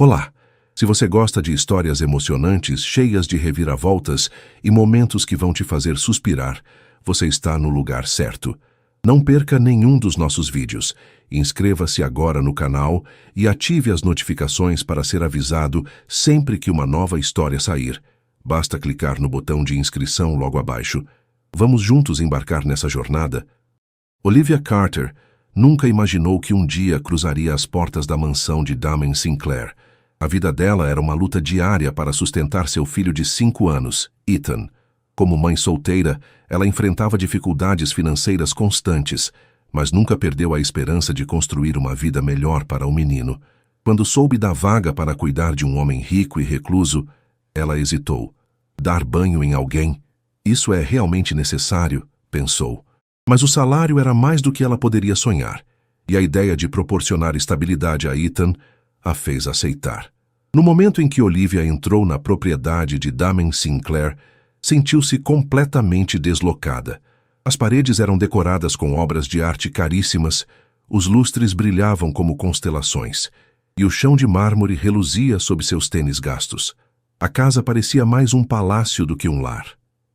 Olá! Se você gosta de histórias emocionantes, cheias de reviravoltas e momentos que vão te fazer suspirar, você está no lugar certo. Não perca nenhum dos nossos vídeos. Inscreva-se agora no canal e ative as notificações para ser avisado sempre que uma nova história sair. Basta clicar no botão de inscrição logo abaixo. Vamos juntos embarcar nessa jornada? Olivia Carter nunca imaginou que um dia cruzaria as portas da mansão de Damen Sinclair. A vida dela era uma luta diária para sustentar seu filho de 5 anos, Ethan. Como mãe solteira, ela enfrentava dificuldades financeiras constantes, mas nunca perdeu a esperança de construir uma vida melhor para o menino. Quando soube da vaga para cuidar de um homem rico e recluso, ela hesitou. Dar banho em alguém? Isso é realmente necessário, pensou. Mas o salário era mais do que ela poderia sonhar, e a ideia de proporcionar estabilidade a Ethan a fez aceitar. No momento em que Olivia entrou na propriedade de Damen Sinclair, sentiu-se completamente deslocada. As paredes eram decoradas com obras de arte caríssimas, os lustres brilhavam como constelações, e o chão de mármore reluzia sob seus tênis gastos. A casa parecia mais um palácio do que um lar.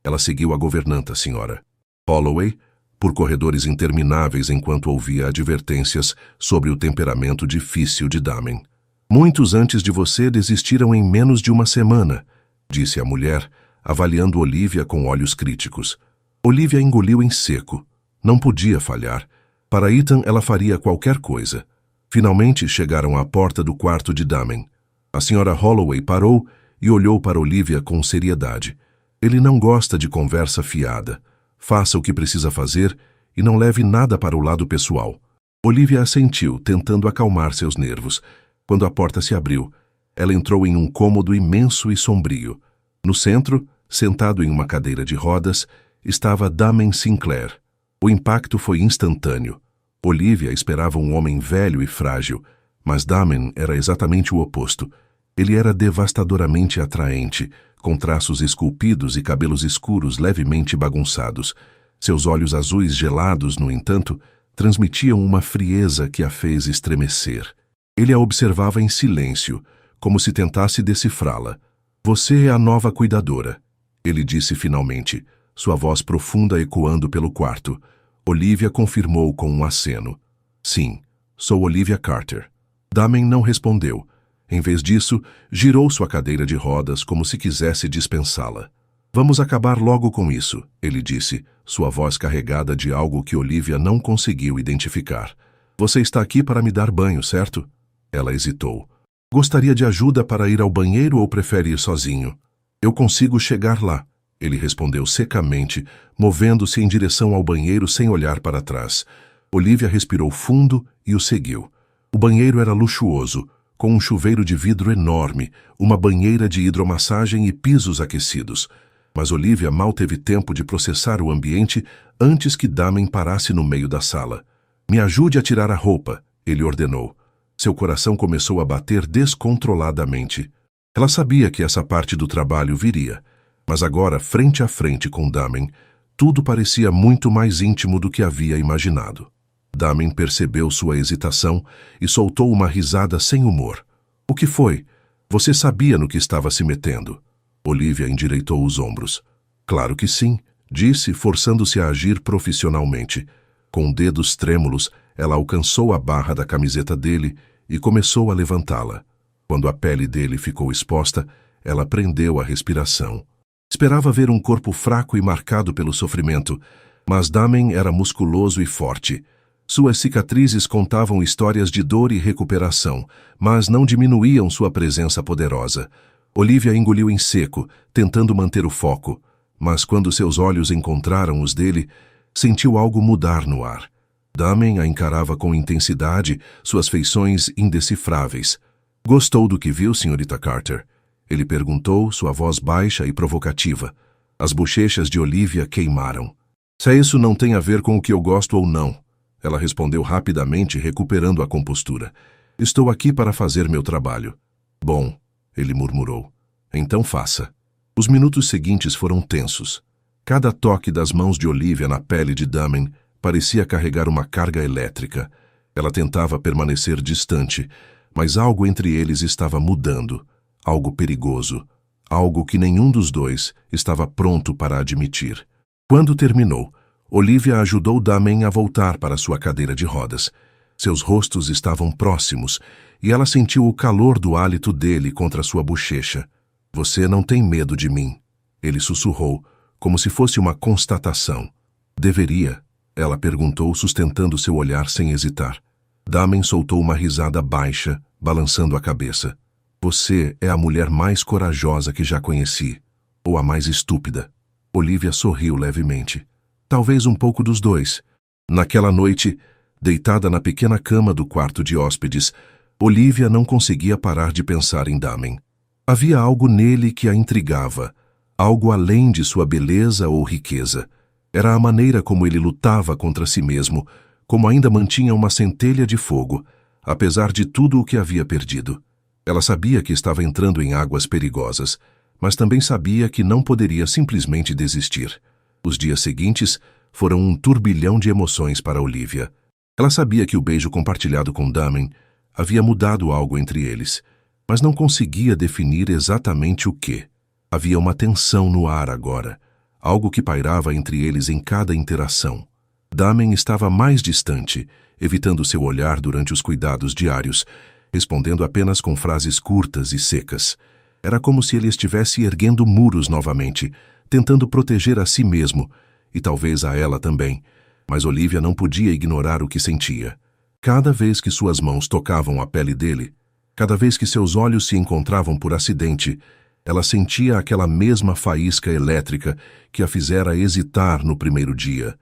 Ela seguiu a governanta, Sra. Holloway, por corredores intermináveis enquanto ouvia advertências sobre o temperamento difícil de Damen. Muitos antes de você desistiram em menos de uma semana, disse a mulher, avaliando Olivia com olhos críticos. Olivia engoliu em seco. Não podia falhar. Para Ethan, ela faria qualquer coisa. Finalmente chegaram à porta do quarto de Damen. A Sra. Holloway parou e olhou para Olivia com seriedade. Ele não gosta de conversa fiada. Faça o que precisa fazer e não leve nada para o lado pessoal. Olivia assentiu, tentando acalmar seus nervos. Quando a porta se abriu, ela entrou em um cômodo imenso e sombrio. No centro, sentado em uma cadeira de rodas, estava Damen Sinclair. O impacto foi instantâneo. Olivia esperava um homem velho e frágil, mas Damen era exatamente o oposto. Ele era devastadoramente atraente, com traços esculpidos e cabelos escuros levemente bagunçados. Seus olhos azuis gelados, no entanto, transmitiam uma frieza que a fez estremecer. Ele a observava em silêncio, como se tentasse decifrá-la. Você é a nova cuidadora, ele disse finalmente, sua voz profunda ecoando pelo quarto. Olivia confirmou com um aceno. Sim, sou Olivia Carter. Damen não respondeu. Em vez disso, girou sua cadeira de rodas como se quisesse dispensá-la. Vamos acabar logo com isso, ele disse, sua voz carregada de algo que Olivia não conseguiu identificar. Você está aqui para me dar banho, certo? Ela hesitou. Gostaria de ajuda para ir ao banheiro ou prefere ir sozinho? Eu consigo chegar lá, ele respondeu secamente, movendo-se em direção ao banheiro sem olhar para trás. Olivia respirou fundo e o seguiu. O banheiro era luxuoso, com um chuveiro de vidro enorme, uma banheira de hidromassagem e pisos aquecidos. Mas Olivia mal teve tempo de processar o ambiente antes que Damen parasse no meio da sala. Me ajude a tirar a roupa, ele ordenou. Seu coração começou a bater descontroladamente. Ela sabia que essa parte do trabalho viria, mas agora, frente a frente com Damen, tudo parecia muito mais íntimo do que havia imaginado. Damen percebeu sua hesitação e soltou uma risada sem humor. O que foi? Você sabia no que estava se metendo? Olivia endireitou os ombros. Claro que sim, disse, forçando-se a agir profissionalmente. Com dedos trêmulos, ela alcançou a barra da camiseta dele e começou a levantá-la. Quando a pele dele ficou exposta, ela prendeu a respiração. Esperava ver um corpo fraco e marcado pelo sofrimento, mas Damen era musculoso e forte. Suas cicatrizes contavam histórias de dor e recuperação, mas não diminuíam sua presença poderosa. Olivia engoliu em seco, tentando manter o foco, mas quando seus olhos encontraram os dele, sentiu algo mudar no ar. Damen a encarava com intensidade, suas feições indecifráveis. Gostou do que viu, Sra. Carter? Ele perguntou, sua voz baixa e provocativa. As bochechas de Olivia queimaram. Se isso não tem a ver com o que eu gosto ou não, ela respondeu rapidamente, recuperando a compostura. Estou aqui para fazer meu trabalho. Bom, ele murmurou. Então faça. Os minutos seguintes foram tensos. Cada toque das mãos de Olivia na pele de Damen parecia carregar uma carga elétrica. Ela tentava permanecer distante, Mas algo entre eles estava mudando, algo perigoso, algo que nenhum dos dois estava pronto para admitir. Quando terminou, Olivia ajudou Damen a voltar para sua cadeira de rodas. Seus rostos estavam próximos, e ela sentiu o calor do hálito dele contra sua bochecha. "Você não tem medo de mim", ele sussurrou, como se fosse uma constatação. "Deveria?", ela perguntou, sustentando seu olhar sem hesitar. Damen soltou uma risada baixa, balançando a cabeça. "Você é a mulher mais corajosa que já conheci, ou a mais estúpida." Olivia sorriu levemente. Talvez um pouco dos dois. Naquela noite, deitada na pequena cama do quarto de hóspedes, Olivia não conseguia parar de pensar em Damen. Havia algo nele que a intrigava, algo além de sua beleza ou riqueza. Era a maneira como ele lutava contra si mesmo, como ainda mantinha uma centelha de fogo, apesar de tudo o que havia perdido. Ela sabia que estava entrando em águas perigosas, mas também sabia que não poderia simplesmente desistir. Os dias seguintes foram um turbilhão de emoções para Olivia. Ela sabia que o beijo compartilhado com Damen havia mudado algo entre eles, mas não conseguia definir exatamente o que. Havia uma tensão no ar agora, algo que pairava entre eles em cada interação. Damen estava mais distante, evitando seu olhar durante os cuidados diários, respondendo apenas com frases curtas e secas. Era como se ele estivesse erguendo muros novamente, tentando proteger a si mesmo, e talvez a ela também, mas Olivia não podia ignorar o que sentia. Cada vez que suas mãos tocavam a pele dele, cada vez que seus olhos se encontravam por acidente, ela sentia aquela mesma faísca elétrica que a fizera hesitar no primeiro dia.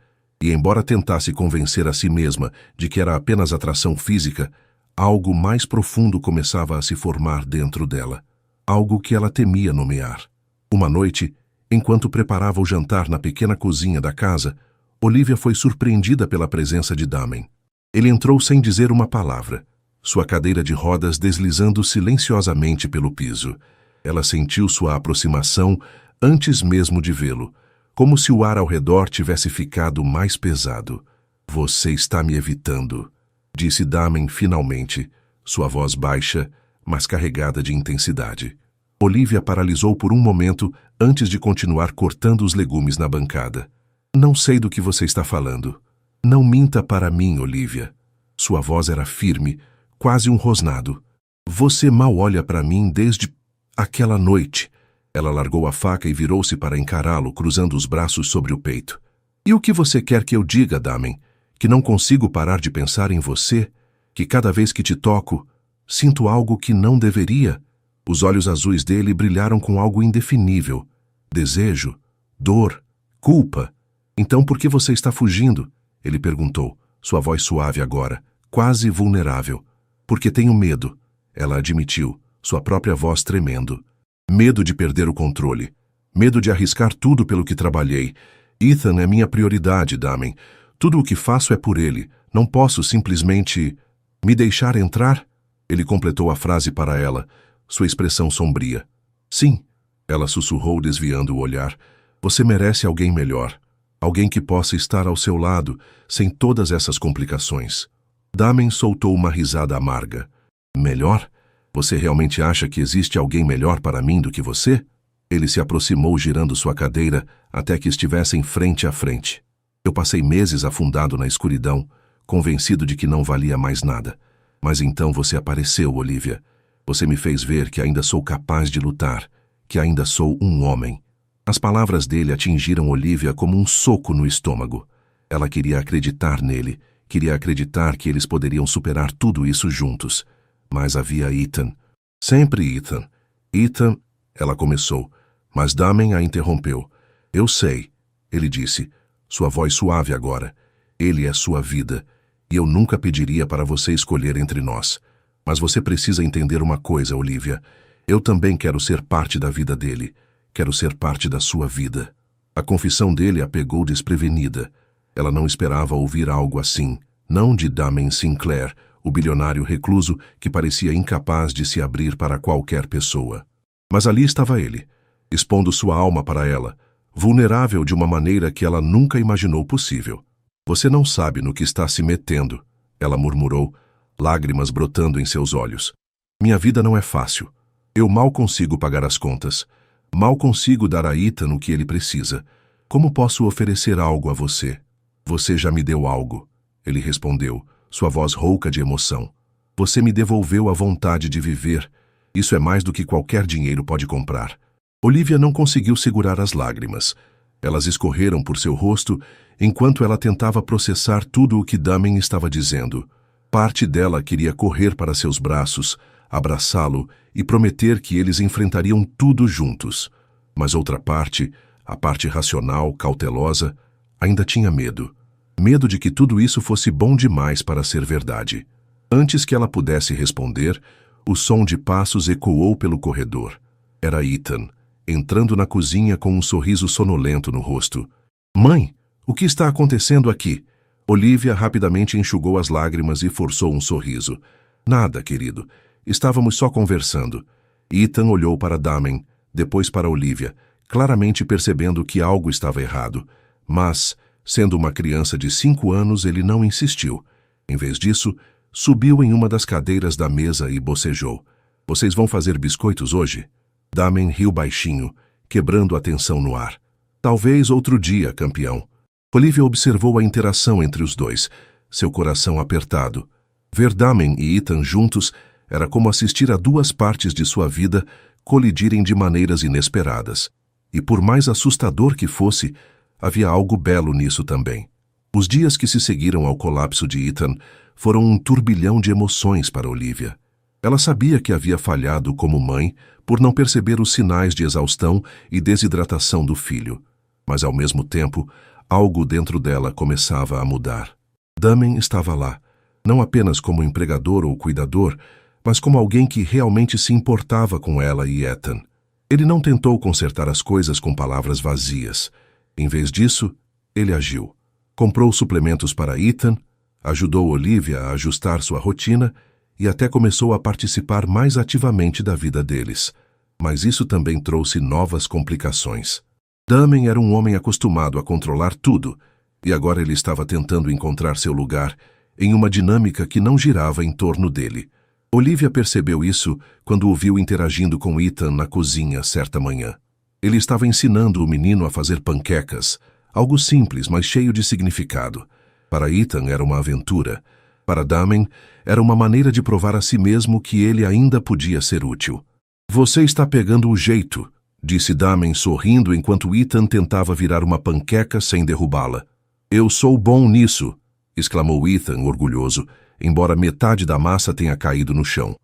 E embora tentasse convencer a si mesma de que era apenas atração física, algo mais profundo começava a se formar dentro dela. Algo que ela temia nomear. Uma noite, enquanto preparava o jantar na pequena cozinha da casa, Olivia foi surpreendida pela presença de Damen. Ele entrou sem dizer uma palavra, sua cadeira de rodas deslizando silenciosamente pelo piso. Ela sentiu sua aproximação antes mesmo de vê-lo, como se o ar ao redor tivesse ficado mais pesado. "Você está me evitando", disse Damen finalmente, sua voz baixa, mas carregada de intensidade. Olivia paralisou por um momento antes de continuar cortando os legumes na bancada. "Não sei do que você está falando." "Não minta para mim, Olivia." Sua voz era firme, quase um rosnado. "Você mal olha para mim desde aquela noite." Ela largou a faca e virou-se para encará-lo, cruzando os braços sobre o peito. "E o que você quer que eu diga, Damen? Que não consigo parar de pensar em você? Que cada vez que te toco, sinto algo que não deveria?" Os olhos azuis dele brilharam com algo indefinível. "Desejo? Dor? Culpa? Então por que você está fugindo?" Ele perguntou, sua voz suave agora, quase vulnerável. "Porque tenho medo", ela admitiu, sua própria voz tremendo. "Medo de perder o controle. Medo de arriscar tudo pelo que trabalhei. Ethan é minha prioridade, Damen. Tudo o que faço é por ele. Não posso simplesmente... me deixar entrar?" Ele completou a frase para ela, sua expressão sombria. "Sim", ela sussurrou, desviando o olhar. "Você merece alguém melhor. Alguém que possa estar ao seu lado, sem todas essas complicações." Damen soltou uma risada amarga. "Melhor? Você realmente acha que existe alguém melhor para mim do que você?" Ele se aproximou, girando sua cadeira até que estivessem frente a frente. "Eu passei meses afundado na escuridão, convencido de que não valia mais nada. Mas então você apareceu, Olivia. Você me fez ver que ainda sou capaz de lutar, que ainda sou um homem." As palavras dele atingiram Olivia como um soco no estômago. Ela queria acreditar nele, queria acreditar que eles poderiam superar tudo isso juntos. Mas havia Ethan. Sempre Ethan. "Ethan", ela começou, mas Damen a interrompeu. "Eu sei", ele disse, sua voz suave agora. "Ele é sua vida, e eu nunca pediria para você escolher entre nós. Mas você precisa entender uma coisa, Olivia. Eu também quero ser parte da vida dele. Quero ser parte da sua vida." A confissão dele a pegou desprevenida. Ela não esperava ouvir algo assim, não de Damen Sinclair, o bilionário recluso que parecia incapaz de se abrir para qualquer pessoa. Mas ali estava ele, expondo sua alma para ela, vulnerável de uma maneira que ela nunca imaginou possível. "Você não sabe no que está se metendo", ela murmurou, lágrimas brotando em seus olhos. Minha vida não é fácil. Eu mal consigo pagar as contas. Mal consigo dar a Ethan o que ele precisa. Como posso oferecer algo a você? Você já me deu algo, ele respondeu, sua voz rouca de emoção. Você me devolveu a vontade de viver. Isso é mais do que qualquer dinheiro pode comprar. Olivia não conseguiu segurar as lágrimas. Elas escorreram por seu rosto enquanto ela tentava processar tudo o que Damien estava dizendo. Parte dela queria correr para seus braços, abraçá-lo e prometer que eles enfrentariam tudo juntos. Mas outra parte, a parte racional, cautelosa, ainda tinha medo. Medo de que tudo isso fosse bom demais para ser verdade. Antes que ela pudesse responder, o som de passos ecoou pelo corredor. Era Ethan, entrando na cozinha com um sorriso sonolento no rosto. Mãe, o que está acontecendo aqui? Olivia rapidamente enxugou as lágrimas e forçou um sorriso. Nada, querido. Estávamos só conversando. Ethan olhou para Damien, depois para Olivia, claramente percebendo que algo estava errado. Mas, sendo uma criança de 5 anos, ele não insistiu. Em vez disso, subiu em uma das cadeiras da mesa e bocejou. Vocês vão fazer biscoitos hoje? Damien riu baixinho, quebrando a tensão no ar. Talvez outro dia, campeão. Olivia observou a interação entre os dois, seu coração apertado. Ver Damien e Ethan juntos era como assistir a duas partes de sua vida colidirem de maneiras inesperadas. E por mais assustador que fosse, havia algo belo nisso também. Os dias que se seguiram ao colapso de Ethan foram um turbilhão de emoções para Olivia. Ela sabia que havia falhado como mãe por não perceber os sinais de exaustão e desidratação do filho. Mas, ao mesmo tempo, algo dentro dela começava a mudar. Damien estava lá, não apenas como empregador ou cuidador, mas como alguém que realmente se importava com ela e Ethan. Ele não tentou consertar as coisas com palavras vazias. Em vez disso, ele agiu. Comprou suplementos para Ethan, ajudou Olivia a ajustar sua rotina e até começou a participar mais ativamente da vida deles. Mas isso também trouxe novas complicações. Damien era um homem acostumado a controlar tudo, e agora ele estava tentando encontrar seu lugar em uma dinâmica que não girava em torno dele. Olivia percebeu isso quando o viu interagindo com Ethan na cozinha certa manhã. Ele estava ensinando o menino a fazer panquecas, algo simples, mas cheio de significado. Para Ethan era uma aventura. Para Damien, era uma maneira de provar a si mesmo que ele ainda podia ser útil. Você está pegando o jeito, disse Damien sorrindo enquanto Ethan tentava virar uma panqueca sem derrubá-la. Eu sou bom nisso, exclamou Ethan orgulhoso, embora metade da massa tenha caído no chão.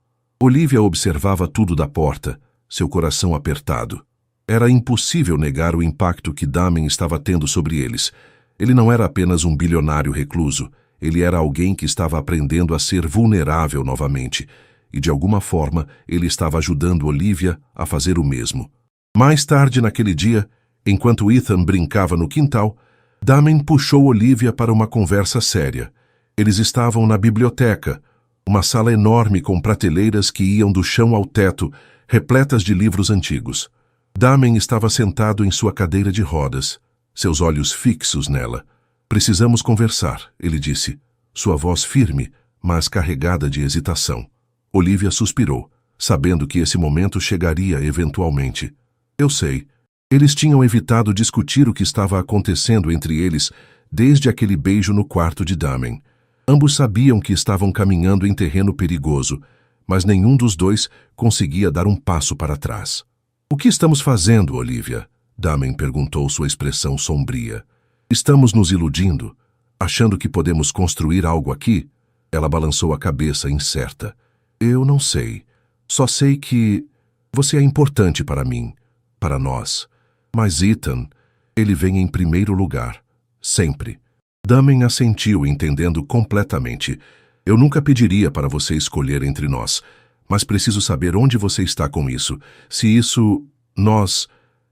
Olivia observava tudo da porta, seu coração apertado. Era impossível negar o impacto que Damien estava tendo sobre eles. Ele não era apenas um bilionário recluso, ele era alguém que estava aprendendo a ser vulnerável novamente, e de alguma forma ele estava ajudando Olivia a fazer o mesmo. Mais tarde naquele dia, enquanto Ethan brincava no quintal, Damien puxou Olivia para uma conversa séria. Eles estavam na biblioteca, uma sala enorme com prateleiras que iam do chão ao teto, repletas de livros antigos. Damien estava sentado em sua cadeira de rodas, seus olhos fixos nela. Precisamos conversar, ele disse, sua voz firme, mas carregada de hesitação. Olivia suspirou, sabendo que esse momento chegaria eventualmente. Eu sei. Eles tinham evitado discutir o que estava acontecendo entre eles desde aquele beijo no quarto de Damien. Ambos sabiam que estavam caminhando em terreno perigoso, mas nenhum dos dois conseguia dar um passo para trás. O que estamos fazendo, Olivia? Damien perguntou, sua expressão sombria. Estamos nos iludindo, achando que podemos construir algo aqui? Ela balançou a cabeça, incerta. Eu não sei. Só sei que você é importante para mim, para nós. Mas Ethan, ele vem em primeiro lugar. Sempre. Damien assentiu, entendendo completamente. Eu nunca pediria para você escolher entre nós, mas preciso saber onde você está com isso. Se isso,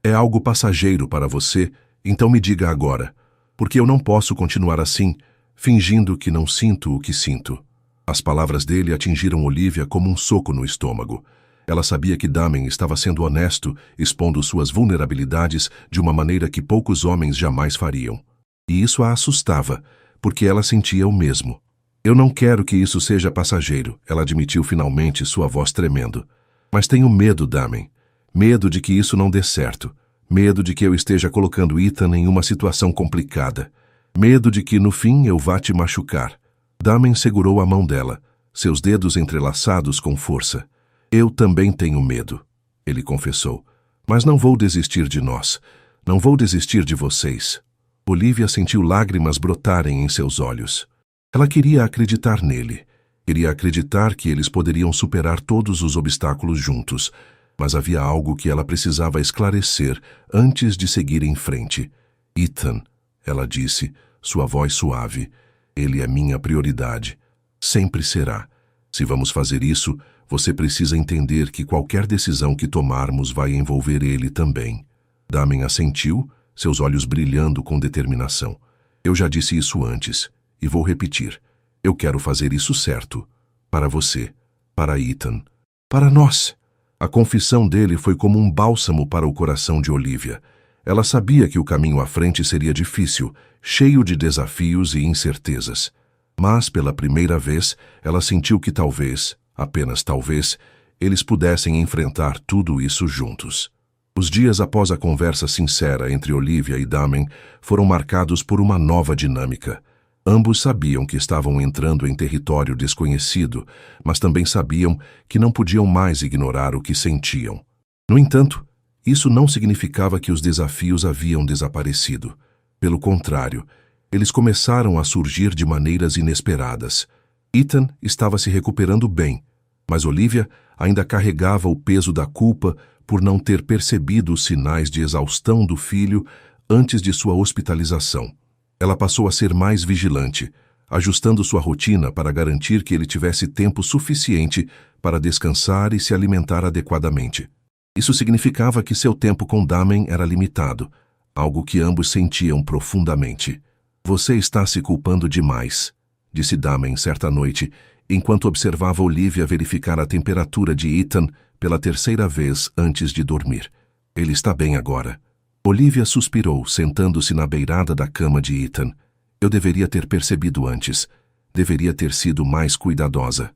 é algo passageiro para você, então me diga agora, porque eu não posso continuar assim, fingindo que não sinto o que sinto. As palavras dele atingiram Olivia como um soco no estômago. Ela sabia que Damien estava sendo honesto, expondo suas vulnerabilidades de uma maneira que poucos homens jamais fariam. E isso a assustava, porque ela sentia o mesmo. Eu não quero que isso seja passageiro, ela admitiu finalmente, sua voz tremendo. Mas tenho medo, Damen. Medo de que isso não dê certo. Medo de que eu esteja colocando Ethan em uma situação complicada. Medo de que, no fim, eu vá te machucar. Damen segurou a mão dela, seus dedos entrelaçados com força. Eu também tenho medo, ele confessou. Mas não vou desistir de nós. Não vou desistir de vocês. Olivia sentiu lágrimas brotarem em seus olhos. Ela queria acreditar nele. Queria acreditar que eles poderiam superar todos os obstáculos juntos. Mas havia algo que ela precisava esclarecer antes de seguir em frente. Ethan, ela disse, sua voz suave. Ele é minha prioridade. Sempre será. Se vamos fazer isso, você precisa entender que qualquer decisão que tomarmos vai envolver ele também. Damen assentiu, seus olhos brilhando com determinação. Eu já disse isso antes, e vou repetir. Eu quero fazer isso certo. Para você, para Ethan, para nós. A confissão dele foi como um bálsamo para o coração de Olivia. Ela sabia que o caminho à frente seria difícil, cheio de desafios e incertezas. Mas, pela primeira vez, ela sentiu que talvez, apenas talvez, eles pudessem enfrentar tudo isso juntos. Os dias após a conversa sincera entre Olivia e Damen foram marcados por uma nova dinâmica. Ambos sabiam que estavam entrando em território desconhecido, mas também sabiam que não podiam mais ignorar o que sentiam. No entanto, isso não significava que os desafios haviam desaparecido. Pelo contrário, eles começaram a surgir de maneiras inesperadas. Ethan estava se recuperando bem, mas Olivia ainda carregava o peso da culpa por não ter percebido os sinais de exaustão do filho antes de sua hospitalização. Ela passou a ser mais vigilante, ajustando sua rotina para garantir que ele tivesse tempo suficiente para descansar e se alimentar adequadamente. Isso significava que seu tempo com Damen era limitado, algo que ambos sentiam profundamente. Você está se culpando demais, disse Damen certa noite, enquanto observava Olivia verificar a temperatura de Ethan pela terceira vez antes de dormir. Ele está bem agora. Olivia suspirou, sentando-se na beirada da cama de Ethan. Eu deveria ter percebido antes. Deveria ter sido mais cuidadosa.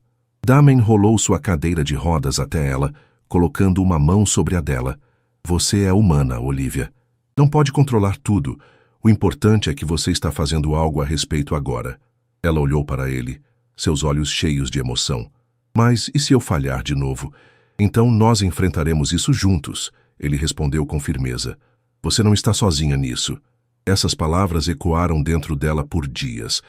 Damen rolou sua cadeira de rodas até ela, colocando uma mão sobre a dela. Você é humana, Olivia. Não pode controlar tudo. O importante é que você está fazendo algo a respeito agora. Ela olhou para ele, seus olhos cheios de emoção. Mas e se eu falhar de novo? Então nós enfrentaremos isso juntos, ele respondeu com firmeza. Você não está sozinha nisso. Essas palavras ecoaram dentro dela por dias.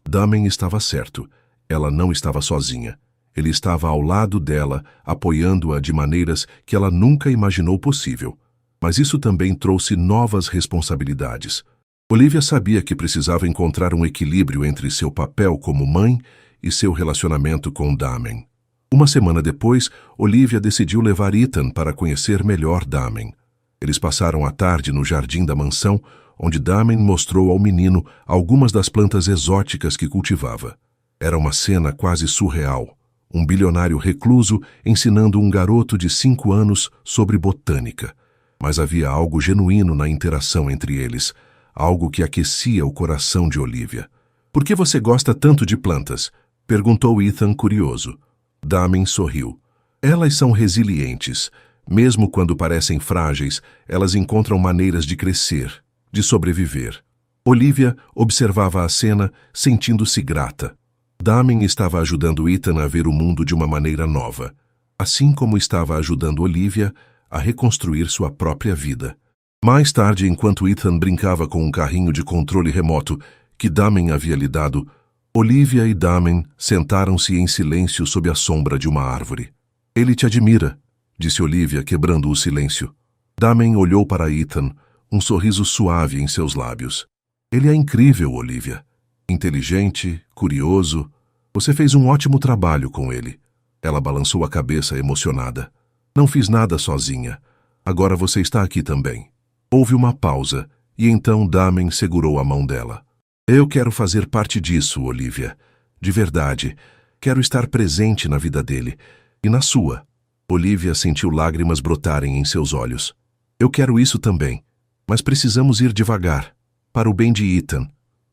Damen estava certo. Ela não estava sozinha. Ele estava ao lado dela, apoiando-a de maneiras que ela nunca imaginou possível. Mas isso também trouxe novas responsabilidades. Olivia sabia que precisava encontrar um equilíbrio entre seu papel como mãe e seu relacionamento com Damen. Uma semana depois, Olivia decidiu levar Ethan para conhecer melhor Damen. Eles passaram a tarde no jardim da mansão, onde Damen mostrou ao menino algumas das plantas exóticas que cultivava. Era uma cena quase surreal. Um bilionário recluso ensinando um garoto de 5 anos sobre botânica. Mas havia algo genuíno na interação entre eles, algo que aquecia o coração de Olivia. Por que você gosta tanto de plantas? Perguntou Ethan curioso. Damen sorriu. Elas são resilientes. Mesmo quando parecem frágeis, elas encontram maneiras de crescer, de sobreviver. Olivia observava a cena, sentindo-se grata. Damen estava ajudando Ethan a ver o mundo de uma maneira nova, assim como estava ajudando Olivia a reconstruir sua própria vida. Mais tarde, enquanto Ethan brincava com um carrinho de controle remoto que Damen havia lhe dado, Olivia e Damen sentaram-se em silêncio sob a sombra de uma árvore. Ele te admira, disse Olivia, quebrando o silêncio. Damen olhou para Ethan, um sorriso suave em seus lábios. Ele é incrível, Olivia. Inteligente, curioso. Você fez um ótimo trabalho com ele. Ela balançou a cabeça emocionada. Não fiz nada sozinha. Agora você está aqui também. Houve uma pausa, e então Damen segurou a mão dela. Eu quero fazer parte disso, Olivia. De verdade. Quero estar presente na vida dele. E na sua. Olivia sentiu lágrimas brotarem em seus olhos. Eu quero isso também. Mas precisamos ir devagar. Para o bem de Ethan.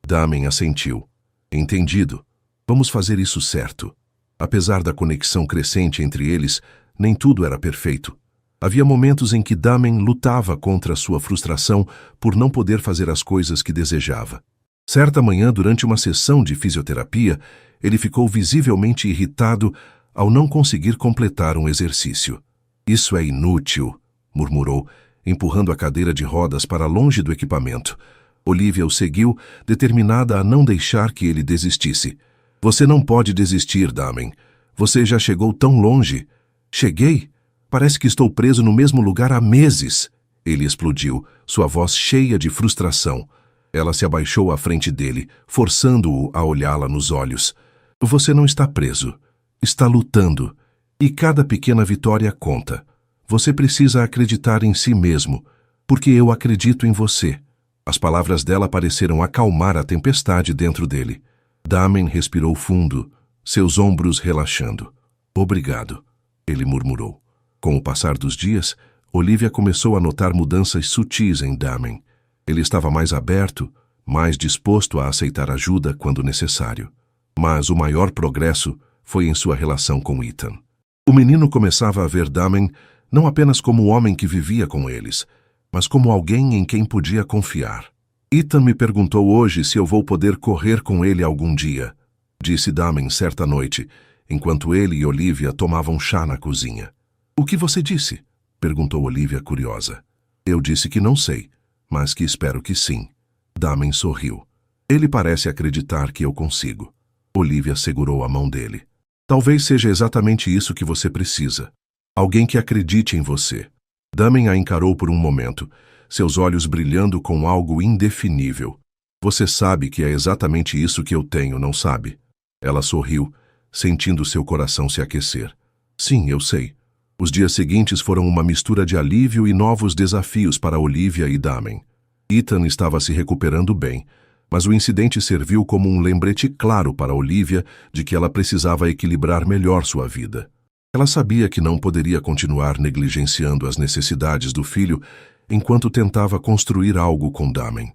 Damen assentiu. Entendido. Vamos fazer isso certo. Apesar da conexão crescente entre eles, nem tudo era perfeito. Havia momentos em que Damen lutava contra sua frustração por não poder fazer as coisas que desejava. Certa manhã, durante uma sessão de fisioterapia, ele ficou visivelmente irritado ao não conseguir completar um exercício. "Isso é inútil", murmurou, empurrando a cadeira de rodas para longe do equipamento. Olivia o seguiu, determinada a não deixar que ele desistisse. "Você não pode desistir, Damen. Você já chegou tão longe." "Cheguei? Parece que estou preso no mesmo lugar há meses." Ele explodiu, sua voz cheia de frustração. Ela se abaixou à frente dele, forçando-o a olhá-la nos olhos. "Você não está preso. Está lutando. E cada pequena vitória conta. Você precisa acreditar em si mesmo, porque eu acredito em você." As palavras dela pareceram acalmar a tempestade dentro dele. Damen respirou fundo, seus ombros relaxando. "Obrigado", ele murmurou. Com o passar dos dias, Olivia começou a notar mudanças sutis em Damen. Ele estava mais aberto, mais disposto a aceitar ajuda quando necessário. Mas o maior progresso foi em sua relação com Ethan. O menino começava a ver Damen não apenas como o homem que vivia com eles, mas como alguém em quem podia confiar. "Ethan me perguntou hoje se eu vou poder correr com ele algum dia", disse Damen certa noite, enquanto ele e Olivia tomavam chá na cozinha. "O que você disse?" perguntou Olivia curiosa. "Eu disse que não sei, mas que espero que sim." Damen sorriu. "Ele parece acreditar que eu consigo." Olivia segurou a mão dele. "Talvez seja exatamente isso que você precisa. Alguém que acredite em você." Damen a encarou por um momento, seus olhos brilhando com algo indefinível. "Você sabe que é exatamente isso que eu tenho, não sabe?" Ela sorriu, sentindo seu coração se aquecer. "Sim, eu sei." Os dias seguintes foram uma mistura de alívio e novos desafios para Olivia e Damen. Ethan estava se recuperando bem, mas o incidente serviu como um lembrete claro para Olivia de que ela precisava equilibrar melhor sua vida. Ela sabia que não poderia continuar negligenciando as necessidades do filho enquanto tentava construir algo com Damen.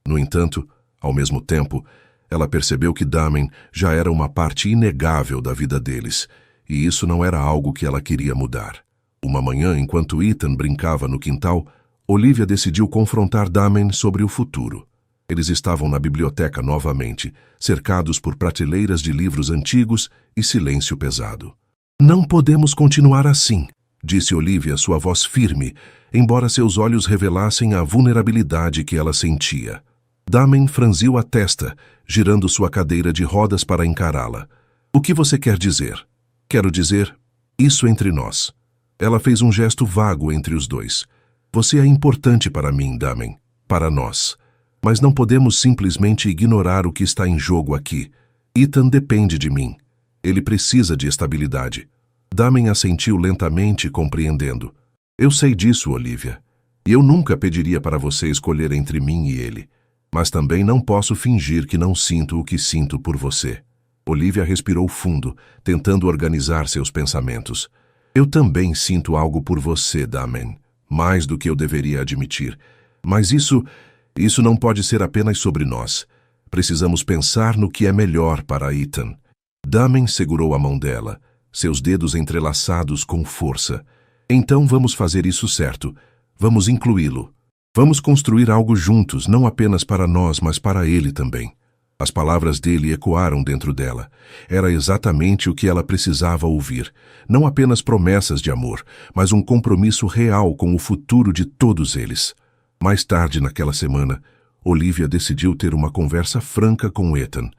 No entanto, ao mesmo tempo, ela percebeu que Damen já era uma parte inegável da vida deles, e isso não era algo que ela queria mudar. Uma manhã, enquanto Ethan brincava no quintal, Olivia decidiu confrontar Damen sobre o futuro. Eles estavam na biblioteca novamente, cercados por prateleiras de livros antigos e silêncio pesado. "Não podemos continuar assim", disse Olivia, sua voz firme, embora seus olhos revelassem a vulnerabilidade que ela sentia. Damen franziu a testa, girando sua cadeira de rodas para encará-la. "O que você quer dizer?" "Quero dizer, isso entre nós." Ela fez um gesto vago entre os dois. "Você é importante para mim, Damen, para nós. Mas não podemos simplesmente ignorar o que está em jogo aqui. Ethan depende de mim. Ele precisa de estabilidade." Damen assentiu lentamente, compreendendo. "Eu sei disso, Olivia. E eu nunca pediria para você escolher entre mim e ele. Mas também não posso fingir que não sinto o que sinto por você." Olivia respirou fundo, tentando organizar seus pensamentos. "Eu também sinto algo por você, Damen. Mais do que eu deveria admitir. Mas isso não pode ser apenas sobre nós. Precisamos pensar no que é melhor para Ethan." Damen segurou a mão dela, seus dedos entrelaçados com força. "Então vamos fazer isso certo. Vamos incluí-lo. Vamos construir algo juntos, não apenas para nós, mas para ele também." As palavras dele ecoaram dentro dela. Era exatamente o que ela precisava ouvir. Não apenas promessas de amor, mas um compromisso real com o futuro de todos eles. Mais tarde naquela semana, Olivia decidiu ter uma conversa franca com Ethan.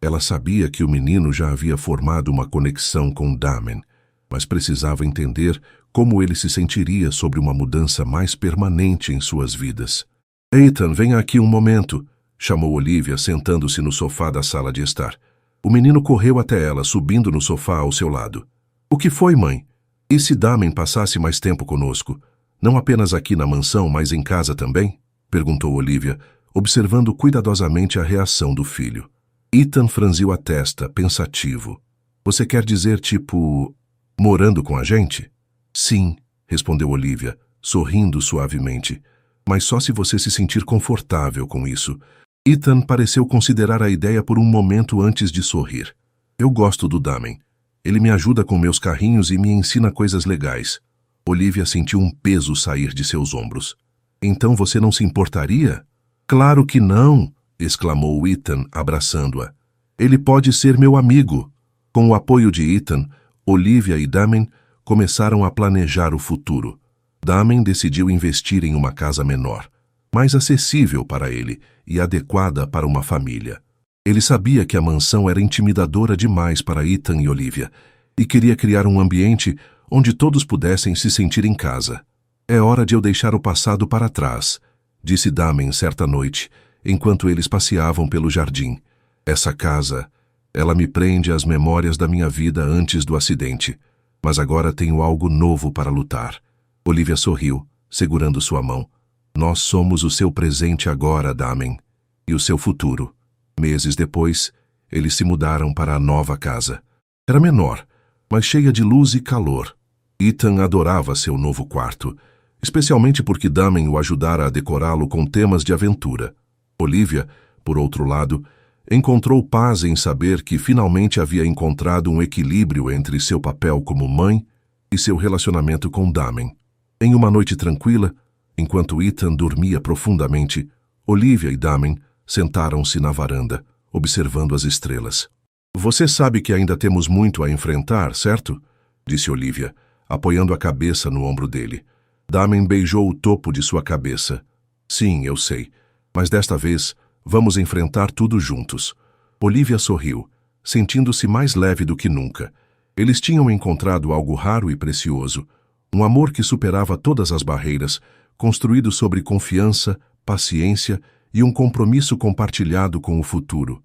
Ela sabia que o menino já havia formado uma conexão com Damen, mas precisava entender como ele se sentiria sobre uma mudança mais permanente em suas vidas. "Ethan, venha aqui um momento", chamou Olivia, sentando-se no sofá da sala de estar. O menino correu até ela, subindo no sofá ao seu lado. "O que foi, mãe? E se Damen passasse mais tempo conosco? Não apenas aqui na mansão, mas em casa também?" perguntou Olivia, observando cuidadosamente a reação do filho. Ethan franziu a testa, pensativo. "Você quer dizer, tipo, morando com a gente?" "Sim", respondeu Olivia, sorrindo suavemente. "Mas só se você se sentir confortável com isso." Ethan pareceu considerar a ideia por um momento antes de sorrir. Eu gosto do Damen. Ele me ajuda com meus carrinhos e me ensina coisas legais. Olivia sentiu um peso sair de seus ombros. Então você não se importaria? Claro que não, exclamou Ethan, abraçando-a. Ele pode ser meu amigo. Com o apoio de Ethan, Olivia e Damen começaram a planejar o futuro. Damen decidiu investir em uma casa menor, mais acessível para ele e adequada para uma família. Ele sabia que a mansão era intimidadora demais para Ethan e Olivia e queria criar um ambiente onde todos pudessem se sentir em casa. É hora de eu deixar o passado para trás, disse Damen certa noite, enquanto eles passeavam pelo jardim. Essa casa, ela me prende às memórias da minha vida antes do acidente, mas agora tenho algo novo para lutar. Olivia sorriu, segurando sua mão. Nós somos o seu presente agora, Damen, e o seu futuro. Meses depois, eles se mudaram para a nova casa. Era menor, mas cheia de luz e calor. Ethan adorava seu novo quarto, especialmente porque Damen o ajudara a decorá-lo com temas de aventura. Olivia, por outro lado, encontrou paz em saber que finalmente havia encontrado um equilíbrio entre seu papel como mãe e seu relacionamento com Damen. Em uma noite tranquila, enquanto Ethan dormia profundamente, Olivia e Damen sentaram-se na varanda, observando as estrelas. Você sabe que ainda temos muito a enfrentar, certo? Disse Olivia, apoiando a cabeça no ombro dele. Damen beijou o topo de sua cabeça. Sim, eu sei, mas desta vez vamos enfrentar tudo juntos. Olivia sorriu, sentindo-se mais leve do que nunca. Eles tinham encontrado algo raro e precioso, um amor que superava todas as barreiras, construído sobre confiança, paciência e um compromisso compartilhado com o futuro.